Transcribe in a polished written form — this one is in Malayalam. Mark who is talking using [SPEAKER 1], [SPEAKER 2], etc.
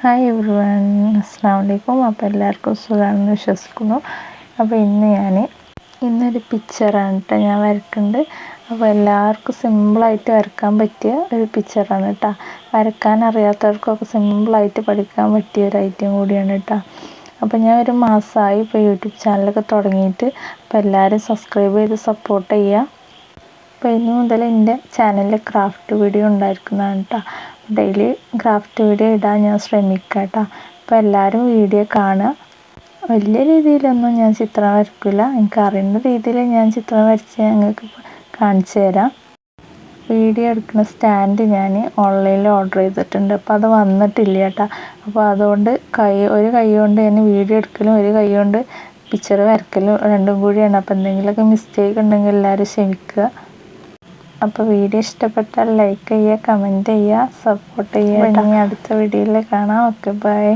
[SPEAKER 1] ഹായ് എവരിവൺ, അസ്സലാമു അലൈക്കും. അപ്പോൾ എല്ലാവർക്കും സുഖമാണെന്ന് വിശ്വസിക്കുന്നു. അപ്പോൾ ഇന്നൊരു പിക്ചറാണ് കേട്ടോ ഞാൻ വരയ്ക്കുന്നത്. അപ്പോൾ എല്ലാവർക്കും സിമ്പിളായിട്ട് വരയ്ക്കാൻ പറ്റിയ ഒരു പിക്ചറാണ് കേട്ടോ. വരയ്ക്കാൻ അറിയാത്തവർക്കൊക്കെ സിമ്പിളായിട്ട് പഠിക്കാൻ പറ്റിയ ഒരു ഐറ്റം കൂടിയാണ് കേട്ടോ. അപ്പോൾ ഞാൻ ഒരു മാസമായി ഇപ്പോൾ യൂട്യൂബ് ചാനലൊക്കെ തുടങ്ങിയിട്ട്. അപ്പോൾ എല്ലാവരും സബ്സ്ക്രൈബ് ചെയ്ത് സപ്പോർട്ട് ചെയ്യുക. അപ്പോൾ ഇനി മുതൽ എൻ്റെ ചാനലിൽ ക്രാഫ്റ്റ് വീഡിയോ ഉണ്ടായിരിക്കുന്നതാണ് കേട്ടോ. ഡെയിലി ക്രാഫ്റ്റ് വീഡിയോ ഇടാൻ ഞാൻ ശ്രമിക്കാം കേട്ടോ. അപ്പോൾ എല്ലാവരും വീഡിയോ കാണുക. വലിയ രീതിയിലൊന്നും ഞാൻ ചിത്രം വരയ്ക്കില്ല, എനിക്കറിയുന്ന രീതിയിൽ ഞാൻ ചിത്രം വരച്ച് ഞങ്ങൾക്ക് കാണിച്ചു തരാം. വീഡിയോ എടുക്കുന്ന സ്റ്റാൻഡ് ഞാൻ ഓൺലൈനിൽ ഓർഡർ ചെയ്തിട്ടുണ്ട്. അപ്പോൾ അത് വന്നിട്ടില്ല കേട്ടോ. അപ്പോൾ അതുകൊണ്ട് ഒരു കൈ കൊണ്ട് ഞാൻ വീഡിയോ എടുക്കലും ഒരു കൈ കൊണ്ട് പിക്ചർ വരയ്ക്കലും രണ്ടും കൂടിയാണ്. അപ്പോൾ എന്തെങ്കിലുമൊക്കെ മിസ്റ്റേക്ക് ഉണ്ടെങ്കിൽ എല്ലാവരും ക്ഷമിക്കുക. അപ്പോൾ വീഡിയോ ഇഷ്ടപ്പെട്ടാൽ ലൈക്ക് ചെയ്യുക, കമൻറ്റ് ചെയ്യുക, സപ്പോർട്ട് ചെയ്യുക. ഇനി അടുത്ത വീഡിയോയിൽ കാണാം. Okay, by.